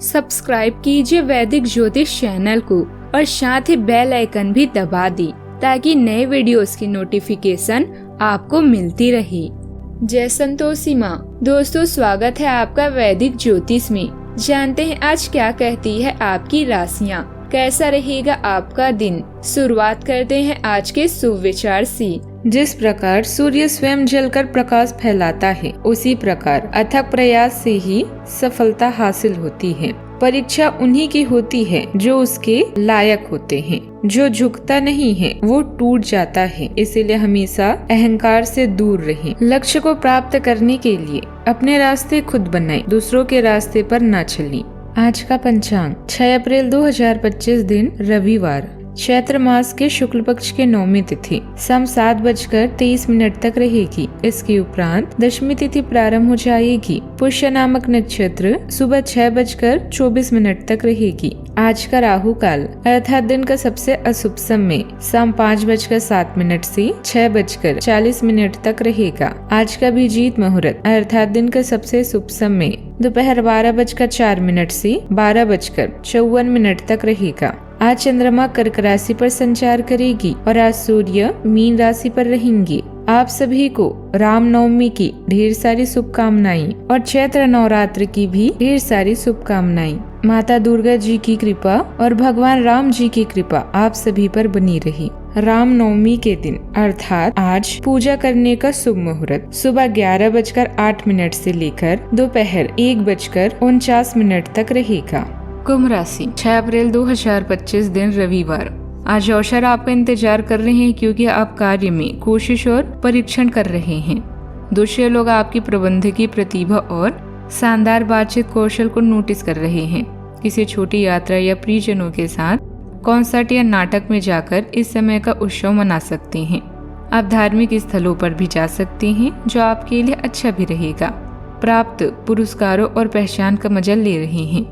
Subscribe कीजिए वैदिक ज्योतिष चैनल को और साथ ही बेल आइकन भी दबा दी ताकि नए वीडियोस की नोटिफिकेशन आपको मिलती रहे। जय संतोषी माँ। दोस्तों, स्वागत है आपका वैदिक ज्योतिष में। जानते हैं आज क्या कहती है आपकी राशियाँ, कैसा रहेगा आपका दिन। शुरुआत करते हैं आज के शुभ विचार से। जिस प्रकार सूर्य स्वयं जलकर प्रकाश फैलाता है, उसी प्रकार अथक प्रयास से ही सफलता हासिल होती है। परीक्षा उन्हीं की होती है जो उसके लायक होते हैं। जो झुकता नहीं है वो टूट जाता है, इसीलिए हमेशा अहंकार से दूर रहें। लक्ष्य को प्राप्त करने के लिए अपने रास्ते खुद बनाएं, दूसरों के रास्ते पर न चलें। आज का पंचांग 6 अप्रैल 2025 दिन रविवार, चैत्र मास के शुक्ल पक्ष के 9वीं तिथि शाम 7:23 तक रहेगी। इसके उपरांत दशमी तिथि प्रारंभ हो जाएगी। पुष्य नामक नक्षत्र सुबह 6:24 तक रहेगी। आज का राहु काल अर्थात दिन का सबसे अशुभ समय शाम 5:07 से 6:40 तक रहेगा। आज का अभिजीत मुहूर्त अर्थात दिन का सबसे शुभ समय दोपहर 12:04 से 12:54 तक रहेगा। आज चंद्रमा कर्क राशि पर संचार करेगी और आज सूर्य मीन राशि पर रहेंगे। आप सभी को रामनवमी की ढेर सारी शुभकामनाएं और चैत्र नवरात्र की भी ढेर सारी शुभकामनाएं। माता दुर्गा जी की कृपा और भगवान राम जी की कृपा आप सभी पर बनी रही। रामनवमी के दिन अर्थात आज पूजा करने का शुभ मुहूर्त सुबह 11:08 से लेकर दोपहर 1:49 तक रहेगा। कुंभ राशि 6 अप्रैल 2025 दिन रविवार। आज अवसर आपका इंतजार कर रहे हैं क्योंकि आप कार्य में कोशिश और परीक्षण कर रहे हैं। दूसरे लोग आपकी प्रबंधकीय प्रतिभा और शानदार बातचीत कौशल को नोटिस कर रहे हैं। किसी छोटी यात्रा या प्रियजनों के साथ कॉन्सर्ट या नाटक में जाकर इस समय का उत्सव मना सकते हैं। आप धार्मिक स्थलों पर भी जा सकते हैं जो आपके लिए अच्छा भी रहेगा। प्राप्त पुरस्कारों और पहचान का मजा ले रहे हैं।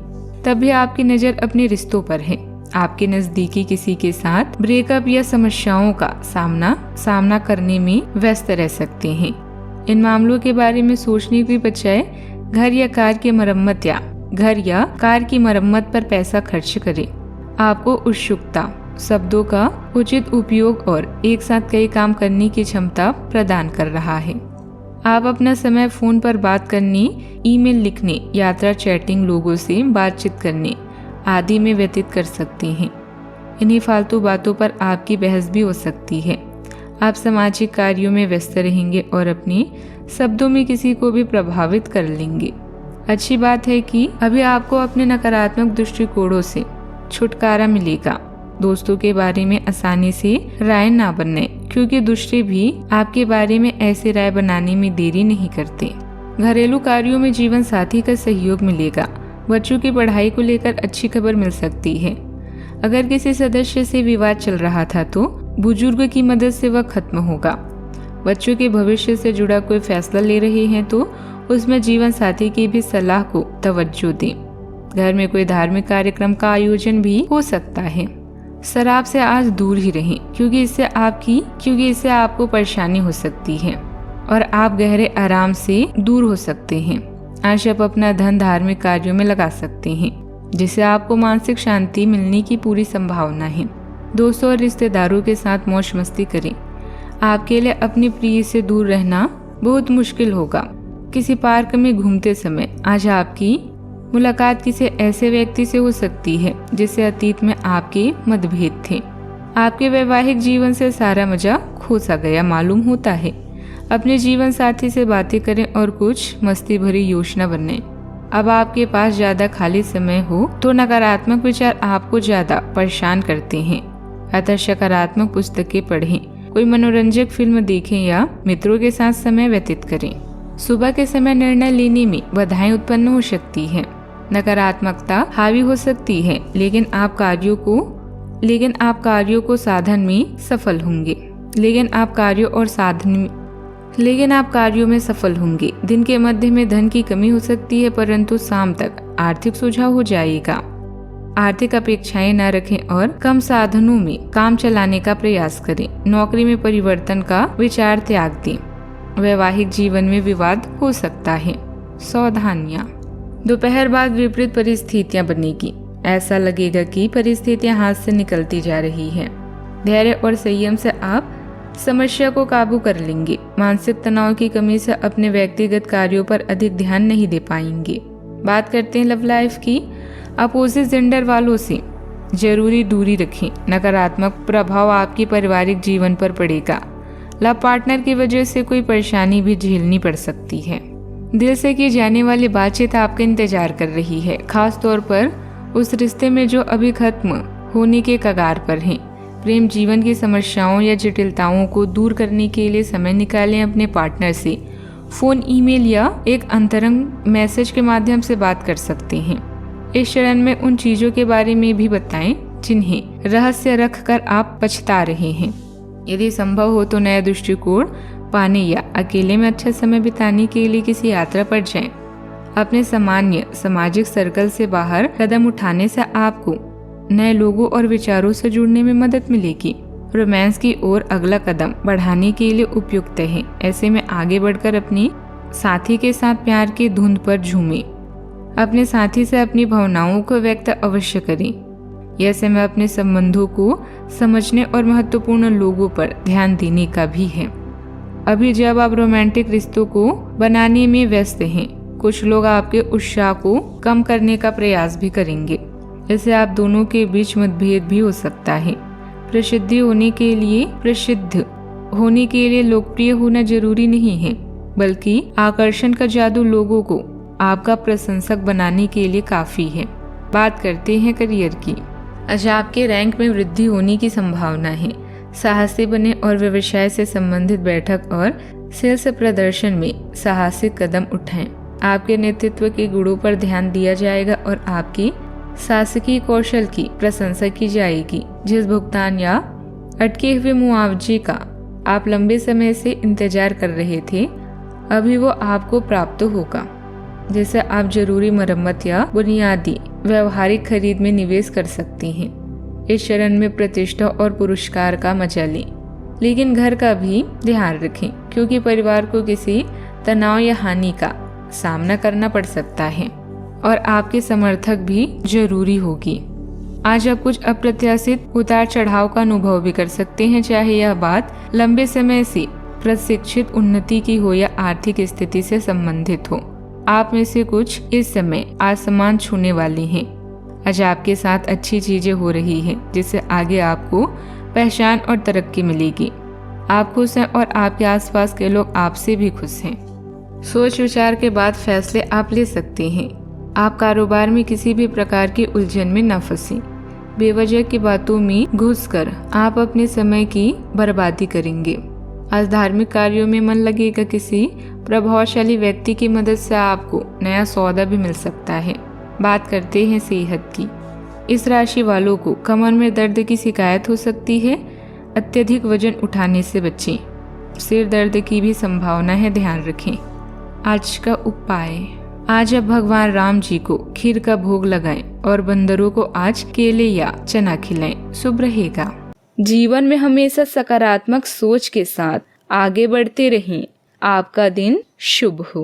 तभी आपकी नजर अपने रिश्तों पर है। आपके नजदीकी किसी के साथ ब्रेकअप या समस्याओं का सामना करने में व्यस्त रह सकते हैं। इन मामलों के बारे में सोचने की बजाय घर या कार की मरम्मत पर पैसा खर्च करें। आपको उत्सुकता, शब्दों का उचित उपयोग और एक साथ कई काम करने की क्षमता प्रदान कर रहा है। आप अपना समय फोन पर बात करने, ईमेल लिखने, यात्रा, चैटिंग, लोगों से बातचीत करने आदि में व्यतीत कर सकते हैं। इन्हीं फालतू बातों पर आपकी बहस भी हो सकती है। आप सामाजिक कार्यों में व्यस्त रहेंगे और अपने शब्दों में किसी को भी प्रभावित कर लेंगे। अच्छी बात है कि अभी आपको अपने नकारात्मक दृष्टिकोणों से छुटकारा मिलेगा। दोस्तों के बारे में आसानी से राय ना बनाएं क्योंकि दूसरे भी आपके बारे में ऐसे राय बनाने में देरी नहीं करते। घरेलू कार्यों में जीवन साथी का सहयोग मिलेगा। बच्चों की पढ़ाई को लेकर अच्छी खबर मिल सकती है। अगर किसी सदस्य से विवाद चल रहा था तो बुजुर्ग की मदद से वह खत्म होगा। बच्चों के भविष्य से जुड़ा कोई फैसला ले रहे हैं तो उसमें जीवन साथी की भी सलाह को तवज्जो दें। घर में कोई धार्मिक कार्यक्रम का आयोजन भी हो सकता है। शराब से आज दूर ही रहें क्योंकि इससे आपको परेशानी हो सकती है और आप गहरे आराम से दूर हो सकते हैं। आज आप अपना धन धार्मिक कार्यों में लगा सकते हैं जिससे आपको मानसिक शांति मिलने की पूरी संभावना है। दोस्तों और रिश्तेदारों के साथ मौज मस्ती करें। आपके लिए अपने प्रिय से दूर रहना बहुत मुश्किल होगा। किसी पार्क में घूमते समय आज आपकी मुलाकात किसी ऐसे व्यक्ति से हो सकती है जिससे अतीत में आपके मतभेद थे। आपके वैवाहिक जीवन से सारा मजा खो सा गया मालूम होता है। अपने जीवन साथी से बातें करें और कुछ मस्ती भरी योजना बनाएं। अब आपके पास ज्यादा खाली समय हो तो नकारात्मक विचार आपको ज्यादा परेशान करते हैं, अतः सकारात्मक पुस्तकें पढ़ें, कोई मनोरंजक फिल्म देखें या मित्रों के साथ समय व्यतीत करें। सुबह के समय निर्णय लेने में बाधाएं उत्पन्न हो सकती है। नकारात्मकता हावी हो सकती है लेकिन आप कार्यों को साधन में सफल होंगे। दिन के मध्य में धन की कमी हो सकती है परंतु शाम तक आर्थिक सुझाव हो जाएगा। आर्थिक अपेक्षाएं न रखें और कम साधनों में काम चलाने का प्रयास करें। नौकरी में परिवर्तन का विचार त्याग दें। वैवाहिक जीवन में विवाद हो सकता है। सावधानियां। दोपहर बाद विपरीत परिस्थितियां बनेगी। ऐसा लगेगा कि परिस्थितियां हाथ से निकलती जा रही हैं। धैर्य और संयम से आप समस्या को काबू कर लेंगे। मानसिक तनाव की कमी से अपने व्यक्तिगत कार्यों पर अधिक ध्यान नहीं दे पाएंगे। बात करते हैं लव लाइफ की। अपोजिट जेंडर वालों से जरूरी दूरी रखें। नकारात्मक प्रभाव आपके पारिवारिक जीवन पर पड़ेगा। लव पार्टनर की वजह से कोई परेशानी भी झेलनी पड़ सकती है। दिल से की जाने वाली बातचीत आपका इंतजार कर रही है, खास तौर पर उस रिश्ते में जो अभी खत्म होने के कगार पर है। प्रेम जीवन की समस्याओं या जटिलताओं को दूर करने के लिए समय निकालें। अपने पार्टनर से फोन, ईमेल या एक अंतरंग मैसेज के माध्यम से बात कर सकते हैं। इस चरण में उन चीजों के बारे में भी बताएं जिन्हें रहस्य रखकर आप पछता रहे हैं। यदि संभव हो तो नया दृष्टिकोण पाने या अकेले में अच्छा समय बिताने के लिए किसी यात्रा पर जाएं। अपने सामान्य सामाजिक सर्कल से बाहर कदम उठाने से आपको नए लोगों और विचारों से जुड़ने में मदद मिलेगी। रोमांस की ओर अगला कदम बढ़ाने के लिए उपयुक्त है। ऐसे में आगे बढ़कर अपने साथी के साथ प्यार की धुंध पर झूमें। अपने साथी से अपनी भावनाओं को व्यक्त अवश्य करें। यह समय अपने संबंधों को समझने और महत्वपूर्ण लोगों पर ध्यान देने का भी है। अभी जब आप रोमांटिक रिश्तों को बनाने में व्यस्त हैं, कुछ लोग आपके उत्साह को कम करने का प्रयास भी करेंगे। इससे आप दोनों के बीच मतभेद भी हो सकता है। प्रसिद्ध होने के लिए लोकप्रिय होना जरूरी नहीं है, बल्कि आकर्षण का जादू लोगों को आपका प्रशंसक बनाने के लिए काफी है। बात करते हैं करियर की। आज आपके रैंक में वृद्धि होने की संभावना है। साहसी बने और व्यवसाय से संबंधित बैठक और सेल्स प्रदर्शन में साहसिक कदम उठाएं। आपके नेतृत्व के गुणों पर ध्यान दिया जाएगा और आपकी शासकीय कौशल की प्रशंसा की जाएगी। जिस भुगतान या अटके हुए मुआवजे का आप लंबे समय से इंतजार कर रहे थे, अभी वो आपको प्राप्त होगा, जिससे आप जरूरी मरम्मत या बुनियादी व्यवहारिक खरीद में निवेश कर सकते हैं। इस चरण में प्रतिष्ठा और पुरस्कार का मजा लें, लेकिन घर का भी ध्यान रखें, क्योंकि परिवार को किसी तनाव या हानि का सामना करना पड़ सकता है और आपके समर्थक भी जरूरी होगी। आज आप कुछ अप्रत्याशित उतार चढ़ाव का अनुभव भी कर सकते हैं, चाहे यह बात लंबे समय से प्रशिक्षित उन्नति की हो या आर्थिक स्थिति से संबंधित हो। आप में से कुछ इस समय आसमान छूने वाले हैं। आज आपके साथ अच्छी चीजें हो रही हैं, जिससे आगे आपको पहचान और तरक्की मिलेगी। आप खुश हैं और आपके आसपास के लोग आपसे भी खुश हैं। सोच विचार के बाद फैसले आप ले सकते हैं। आप कारोबार में किसी भी प्रकार की उलझन में न फंसें। बेवजह की बातों में घुसकर आप अपने समय की बर्बादी करेंगे। आज धार्मिक कार्यों में मन लगेगा। किसी प्रभावशाली व्यक्ति की मदद से आपको नया सौदा भी मिल सकता है। बात करते हैं सेहत की। इस राशि वालों को कमर में दर्द की शिकायत हो सकती है। अत्यधिक वजन उठाने से बचें। सिर दर्द की भी संभावना है, ध्यान रखें। आज का उपाय, आज आप भगवान राम जी को खीर का भोग लगाएं और बंदरों को आज केले या चना खिलाएं। शुभ रहेगा। जीवन में हमेशा सकारात्मक सोच के साथ आगे बढ़ते रहें। आपका दिन शुभ हो।